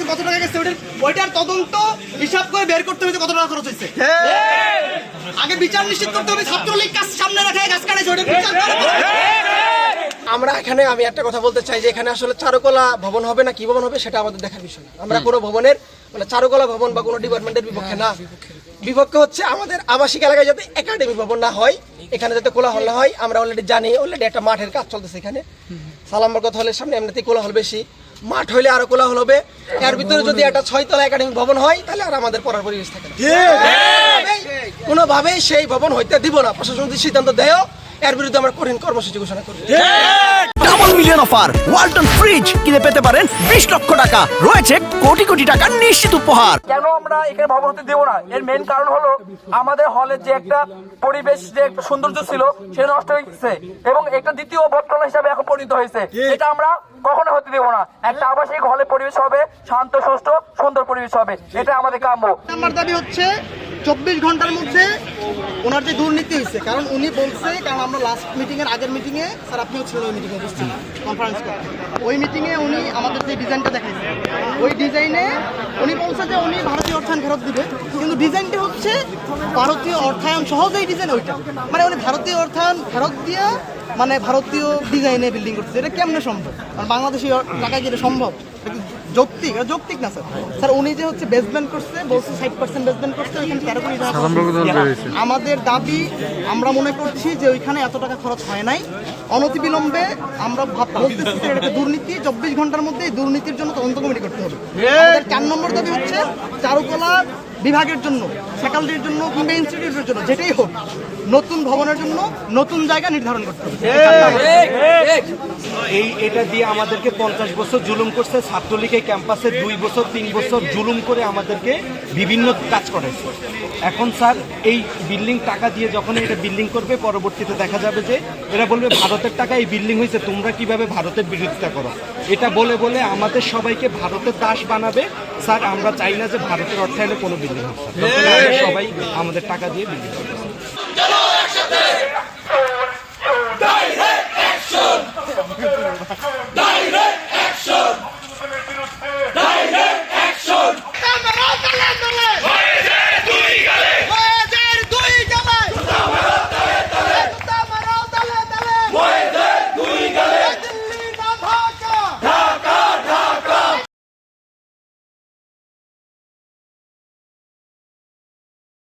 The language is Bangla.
কত টাকা গেছে ওইটার তদন্ত হিসাব করে বের করতে হবে কত টাকা খরচ হয়েছে। আগে বিচার নিশ্চিত করতে হবে, ছাত্রলীগ কাজ সামনে রাখে গাছ কাটাইছে ওইটা বিচার করে। আমরা এখানে আমি একটা কথা বলতে চাই যে এখানে আসলে চারুকলা ভবন হবে না কি ভবন হবে সেটা আমাদের দেখার বিষয় না। আমরা কোনো ভবনের মানে চারুকলা ভবন বা কোনো ডিপার্টমেন্টের বিপক্ষে না, বিপক্ষে হচ্ছে আমাদের আবাসিক এলাকায় যাতে একাডেমি ভবন না হয়, এখানে যাতে কোলাহল না হয়। আমরা অলরেডি জানি অলরেডি একটা মাঠের কাজ চলতেছে এখানে সালামবাগ হলের সামনে, এমনিতেই কোলাহল বেশি, মাঠ হইলে আরো কোলাহল হবে। এর ভিতরে যদি একটা 6 তলা একাডেমিক ভবন হয় তাহলে আর আমাদের পড়ার পরিবেশ থাকে না। কোনোভাবেই সেই ভবন হইতে দিব না। প্রশাসন যদি সিদ্ধান্ত দেয় এর বিরুদ্ধে আমরা কঠিন কর্মসূচি ঘোষণা করি। Double million offer Walton fridge কিনে পেতে পারেন 20 লক্ষ টাকা, রয়েছে কোটি কোটি টাকার নিশ্চিত উপহার। কেন আমরা এখানে ভবন হতে দেবো না, এর মেইন কারণ হলো আমাদের হলের যে একটা পরিবেশ যে একটা সৌন্দর্য ছিল সেটা নষ্ট হয়ে গেছে এবং একটা দ্বিতীয় বটতলা হিসাবে এখন পরিণত হয়েছে। এটা আমরা কখনো হতে দেবো না। একটা আবাসিক হলের পরিবেশ হবে শান্ত, সুষ্ঠু, সুন্দর পরিবেশ হবে, এটা আমাদের কাম্য। আমার দাবি হচ্ছে 24 ঘন্টার মধ্যে ওনার যে দুর্নীতি হয়েছে, কারণ উনি বলছে, কারণ আমরা লাস্ট মিটিং এর আগের মিটিং এ স্যার আপনিও ছিলেন ওই মিটিং এ বুঝছেন কনফারেন্স করতে, ওই মিটিং এ উনি আমাদের যে ডিজাইনটা দেখাইছে ওই ডিজাইনে উনি বলছে যে উনি ভারতীয় অর্থায়ন ফেরত দিবে, কিন্তু ডিজাইনটা হচ্ছে ভারতীয় অর্থায়ন সহজেই ডিজাইন ওইটা, মানে উনি ভারতীয় অর্থায়ন ফেরত দিয়া মানে ভারতীয় ডিজাইনে বিল্ডিং করছে। এটা কেমনে সম্ভব? কারণ বাংলাদেশি টাকায় কি এটা সম্ভব? যৌক্তিক? এটা যৌক্তিক না স্যার। স্যার উনি যে হচ্ছে বেসমেন্ট করছে বলছে 60% বেসমেন্ট করছে, ওইখানে 13 কোটি টাকা। আমাদের দাবি, আমরা মনে করছি যে ওইখানে এত টাকা খরচ হয় নাই। অনতিবিলম্বে আমরা বলতেছি যে এটা একটা দুর্নীতি, 24 ঘন্টার মধ্যে এই দুর্নীতির জন্য তদন্ত কমিটি করতে হবে। আমাদের 4 নম্বর দাবি হচ্ছে চারুকলা বিভাগের জন্য, ফ্যাকাল্টির জন্য কিংবা ইনস্টিটিউটের জন্য যেটাই হোক নতুন ভবনের জন্য নতুন জায়গা নির্ধারণ করতে হবে। এটা দিয়ে আমাদেরকে 50 বছর জুলুম করছে ছাত্রলীগের ক্যাম্পাসে, 2 বছর 3 বছর জুলুম করে আমাদেরকে বিভিন্ন কাজ করেছে। এখন স্যার এই বিল্ডিং টাকা দিয়ে যখন এটা বিল্ডিং করবে পরবর্তীতে দেখা যাবে যে এরা বলবে ভারতের টাকা এই বিল্ডিং হয়েছে, তোমরা কিভাবে ভারতের বিরোধিতা করো, এটা বলে বলে আমাদের সবাইকে ভারতের দাস বানাবে। স্যার আমরা চাই না যে ভারতের অর্থায়নে কোনো বিল্ডিং হোক, সবাই আমাদের টাকা দিয়ে বিল্ডিং করবে।